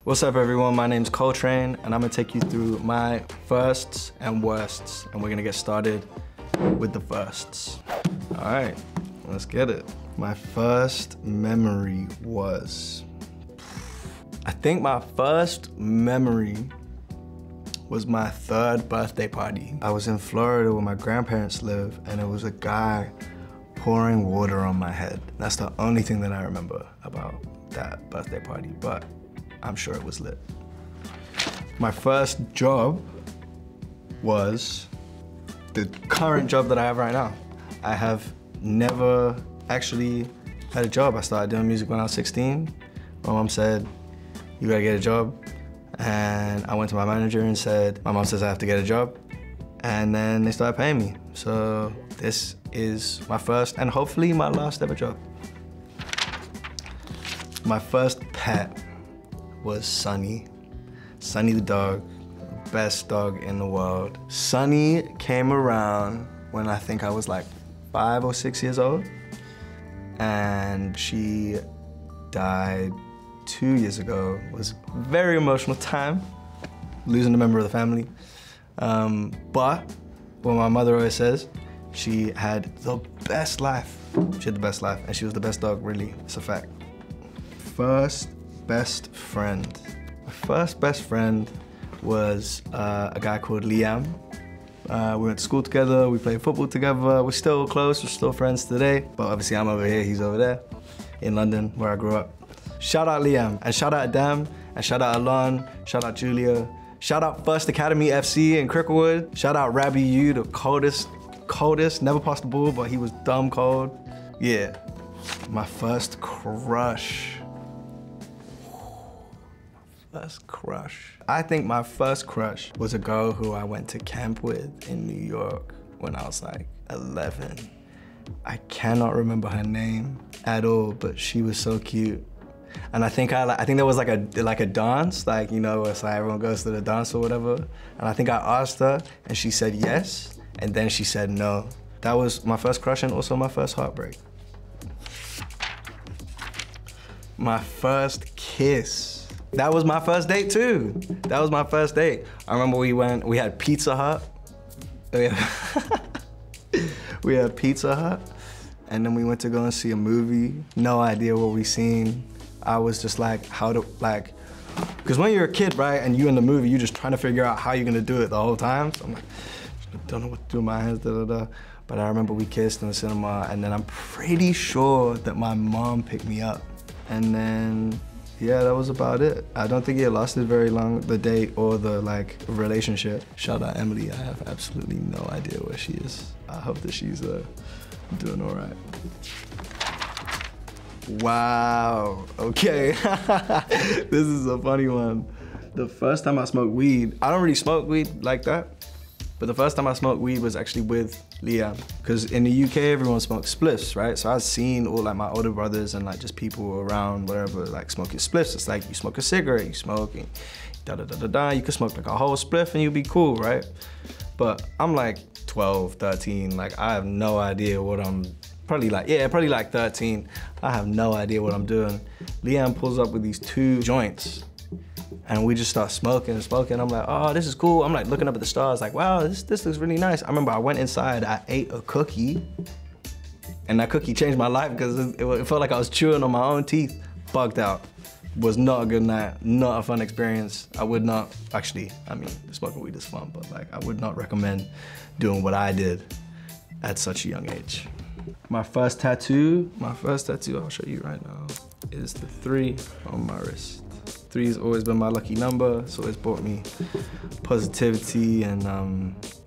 What's up everyone, my name's Col3trane and I'm gonna take you through my firsts and worsts and we're gonna get started with the firsts. All right, let's get it. My first memory was, I think my first memory was my 3rd birthday party. I was in Florida where my grandparents live and it was a guy pouring water on my head. That's the only thing that I remember about that birthday party, but I'm sure it was lit. My first job was the current job that I have right now. I have never actually had a job. I started doing music when I was 16. My mom said, you gotta get a job. And I went to my manager and said, my mom says I have to get a job. And then they started paying me. So this is my first and hopefully my last ever job. My first pet was Sunny. Sunny the dog, best dog in the world. Sunny came around when I think I was like 5 or 6 years old. And she died 2 years ago. It was a very emotional time, losing a member of the family. But what my mother always says, she had the best life. She had the best life and she was the best dog, really, it's a fact. First best friend. My first best friend was a guy called Liam. We went to school together, we played football together, we're still close, we're still friends today. But obviously I'm over here, he's over there, in London, where I grew up. Shout out Liam, and shout out Adam, and shout out Alon, shout out Julia, shout out First Academy FC in Cricklewood, shout out Rabbi U, the coldest, never passed the ball, but he was dumb cold. Yeah, my first crush. I think my first crush was a girl who I went to camp with in New York when I was like 11. I cannot remember her name at all, but she was so cute. And I think there was like a dance, like, you know, it's like everyone goes to the dance or whatever. And I think I asked her and she said yes, and then she said no. That was my first crush and also my first heartbreak. My first kiss. That was my first date too. That was my first date. I remember we had Pizza Hut. We had Pizza Hut, and then we went to go and see a movie. No idea what we seen. I was just like, because when you're a kid, right, and you in the movie, you're just trying to figure out how you're gonna do it the whole time. So I'm like, I don't know what to do with my hands, da da da. But I remember we kissed in the cinema, and then I'm pretty sure that my mom picked me up. And then, yeah, that was about it. I don't think it lasted very long, the date or the relationship. Shout out Emily, I have absolutely no idea where she is. I hope that she's doing all right. Wow, okay. This is a funny one. The first time I smoked weed, I don't really smoke weed like that, but the first time I smoked weed was actually with Liam. Because in the UK, everyone smokes spliffs, right? So I've seen all my older brothers and just people around, whatever, smoking spliffs. It's like you smoke a cigarette, you smoke and da-da-da-da-da. You could smoke a whole spliff and you'd be cool, right? But I'm like 12, 13, I have no idea what I'm, probably 13. I have no idea what I'm doing. Liam pulls up with these 2 joints and we just start smoking and smoking. I'm like, oh, this is cool. I'm looking up at the stars wow, this looks really nice. I remember I went inside, I ate a cookie and that cookie changed my life because it felt like I was chewing on my own teeth. Bugged out. Was not a good night, not a fun experience. I would not, actually, I mean, smoking weed is fun, but I would not recommend doing what I did at such a young age. My first tattoo, I'll show you right now, is the 3 on my wrist. 3's always been my lucky number. It's always brought me positivity, and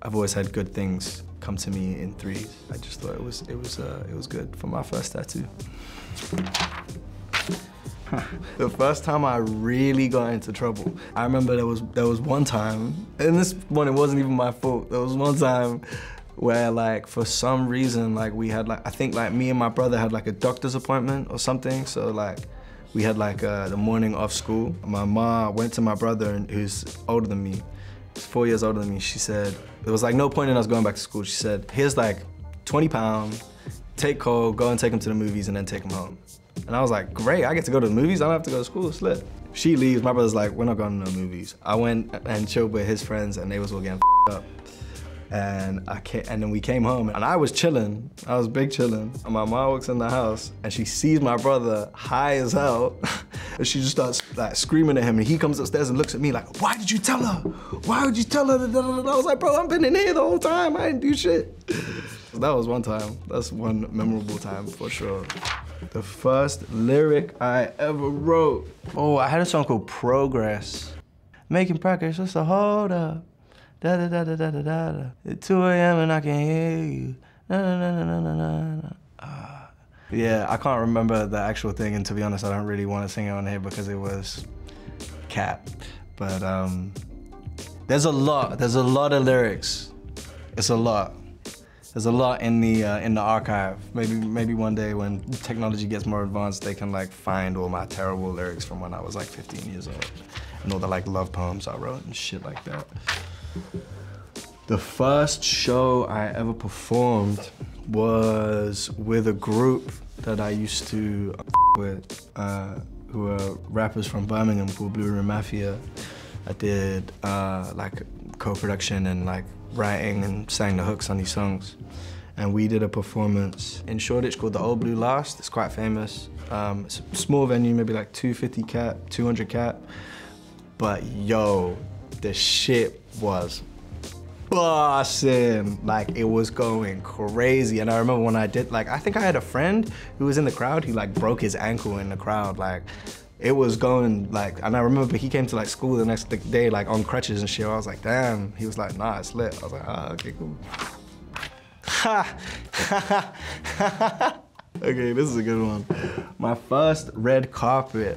I've always had good things come to me in 3s. I just thought it was good for my first tattoo. The first time I really got into trouble, I remember there was one time, and this one, it wasn't even my fault. There was one time where for some reason, we had I think me and my brother had a doctor's appointment or something. So we had the morning of school. My mom went to my brother, who's older than me, 4 years older than me. She said, there was no point in us going back to school. She said, here's 20 pounds, take Cole, go and take him to the movies and then take him home. And I was like, great, I get to go to the movies, I don't have to go to school, it's lit. She leaves, my brother's like, we're not going to no movies. I went and chilled with his friends and they was all getting up. And then we came home and I was chilling. I was big chilling. And my mom walks in the house and she sees my brother high as hell. And she just starts like screaming at him and he comes upstairs and looks at me like, why did you tell her? Why would you tell her? And I was like, bro, I've been in here the whole time. I didn't do shit. That was one time. That's one memorable time for sure. The first lyric I ever wrote. Oh, I had a song called Progress. Making progress, what's the hold up? Da da da da da da da. At 2 a.m. and I can hear you. Na na na na na na na. Yeah, I can't remember the actual thing, and to be honest, I don't really want to sing it on here because it was cap. But there's a lot of lyrics. It's a lot. There's a lot in the archive. Maybe one day when technology gets more advanced, they can like find all my terrible lyrics from when I was like 15 years old, and all the like love poems I wrote and shit like that. The first show I ever performed was with a group that I used to with, who are rappers from Birmingham called Blue Room Mafia. I did like co-production and like writing and sang the hooks on these songs. And we did a performance in Shoreditch called the Old Blue Last. It's quite famous. It's a small venue, maybe like 250 cap, 200 cap. But yo, the shit was bussin'. Like, it was going crazy. And I remember when I did, like, I think I had a friend who was in the crowd, he like broke his ankle in the crowd. Like, it was going like, and I remember he came to like school the next day like on crutches and shit. I was like, damn. He was like, nah, it's lit. I was like, ah, okay, cool. Okay, this is a good one. My first red carpet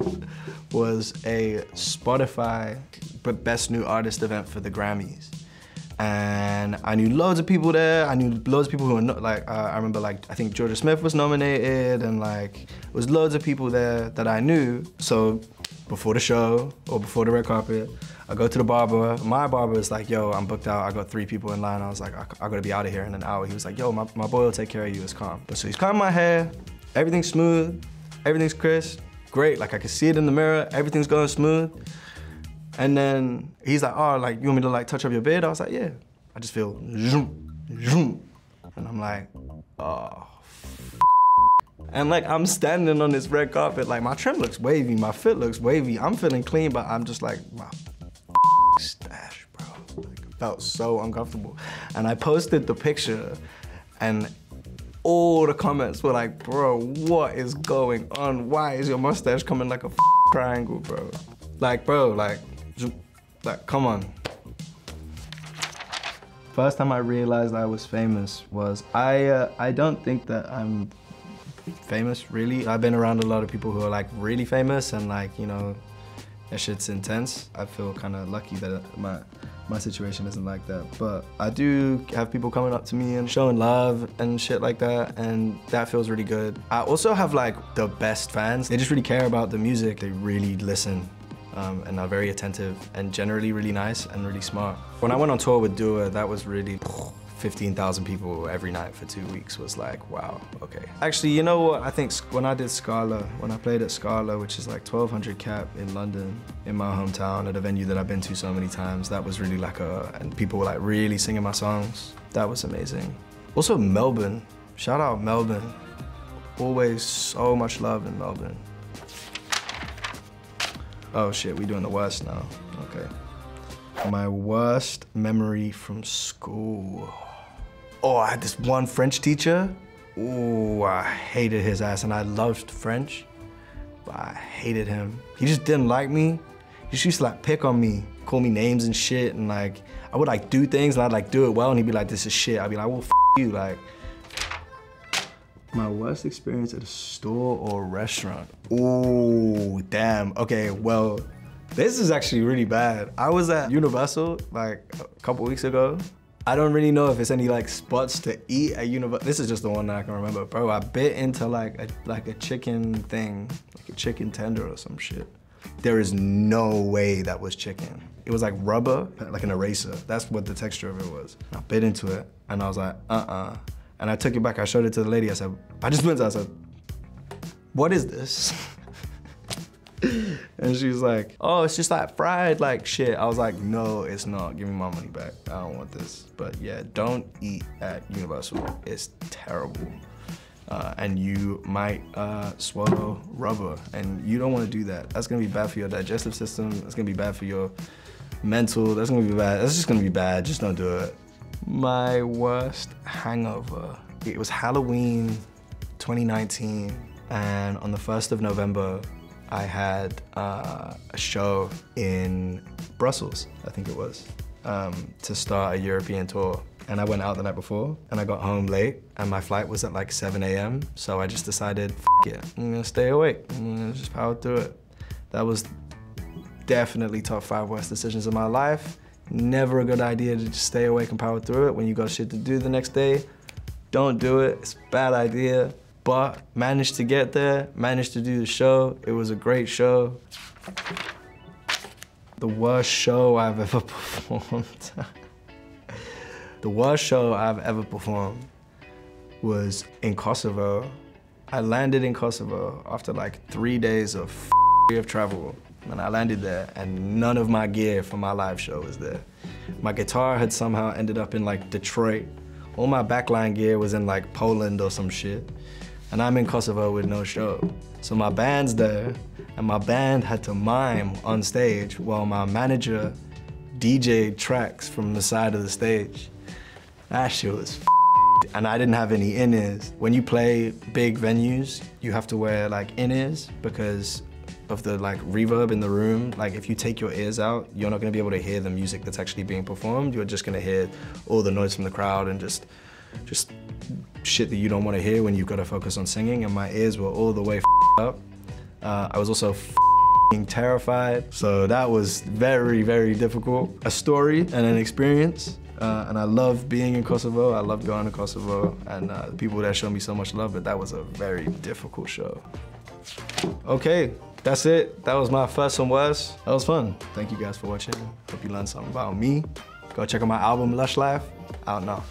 was a Spotify Best New Artist event for the Grammys. And I knew loads of people there. I knew loads of people who were not, like, I remember like, I think Georgia Smith was nominated and like, there was loads of people there that I knew. So before the show or before the red carpet, I go to the barber. My barber is like, yo, I'm booked out. I got 3 people in line. I was like, I gotta be out of here in an hour. He was like, yo, my boy will take care of you, it's calm. But so he's combing my hair, everything's smooth, everything's crisp, great. Like I can see it in the mirror, everything's going smooth. And then he's like, oh, like, you want me to like touch up your beard? I was like, yeah. I just feel zoom, zoom. And I'm like, oh, and like, I'm standing on this red carpet, like my trim looks wavy, my fit looks wavy. I'm feeling clean, but I'm just like, my stash, bro. Like, it felt so uncomfortable. And I posted the picture and all the comments were like, bro, what is going on? Why is your mustache coming like a triangle, bro? Like, bro, like, come on. First time I realized I was famous was, I don't think that I'm famous, really. I've been around a lot of people who are like really famous and like, you know, that shit's intense. I feel kind of lucky that my situation isn't like that. But I do have people coming up to me and showing love and shit like that, and that feels really good. I also have like the best fans. They just really care about the music. They really listen. And are very attentive and generally really nice and really smart. When I went on tour with Dua, that was really 15,000 people every night for 2 weeks was like, wow, okay. Actually, you know what? I think when I did Scala, when I played at Scala, which is like 1,200 cap in London, in my hometown, at a venue that I've been to so many times, that was really like and people were like really singing my songs. That was amazing. Also Melbourne, shout out Melbourne. Always so much love in Melbourne. Oh shit, we doing the worst now, okay. My worst memory from school. Oh, I had this one French teacher. Ooh, I hated his ass, and I loved French, but I hated him. He just didn't like me. He just used to like pick on me, call me names and shit, and like, I would like do things and I'd like do it well, and he'd be like, this is shit. I'd be like, well, f you, like. My worst experience at a store or restaurant. Ooh, damn. Okay, well, this is actually really bad. I was at Universal like a couple weeks ago. I don't really know if it's any like spots to eat at Universal. This is just the one that I can remember. Bro, I bit into like a chicken thing, like a chicken tender or some shit. There is no way that was chicken. It was like rubber, like an eraser. That's what the texture of it was. I bit into it and I was like, And I took it back, I showed it to the lady, I said, I just went to her, I said, what is this? And she was like, oh, it's just like fried like shit. I was like, no, it's not. Give me my money back. I don't want this. But yeah, don't eat at Universal. It's terrible. And you might swallow rubber, and you don't want to do that. That's gonna be bad for your digestive system. That's gonna be bad for your mental. That's gonna be bad. That's just gonna be bad. Just don't do it. My worst hangover. It was Halloween 2019, and on the 1st of November, I had a show in Brussels, I think it was, to start a European tour. And I went out the night before, and I got home late, and my flight was at like 7 a.m. So I just decided, f it, I'm gonna stay awake. I'm gonna just power through it. That was definitely top 5 worst decisions of my life. Never a good idea to just stay awake and power through it when you got shit to do the next day. Don't do it, it's a bad idea. But managed to get there, managed to do the show. It was a great show. The worst show I've ever performed. The worst show I've ever performed was in Kosovo. I landed in Kosovo after like 3 days of travel. And I landed there and none of my gear for my live show was there. My guitar had somehow ended up in like Detroit. All my backline gear was in like Poland or some shit. And I'm in Kosovo with no show. So my band's there and my band had to mime on stage while my manager DJ'd tracks from the side of the stage. That shit was and I didn't have any in-ears. When you play big venues, you have to wear like in-ears because of the like reverb in the room. Like if you take your ears out, you're not gonna be able to hear the music that's actually being performed. You're just gonna hear all the noise from the crowd and just shit that you don't wanna hear when you've gotta focus on singing, and my ears were all the way up. I was also terrified, so that was very, very difficult. A story and an experience. And I love being in Kosovo. I love going to Kosovo, and the people there show me so much love, but that was a very difficult show. Okay, that's it. That was my first and worst. That was fun. Thank you guys for watching. Hope you learned something about me. Go check out my album, Lush Life, out now.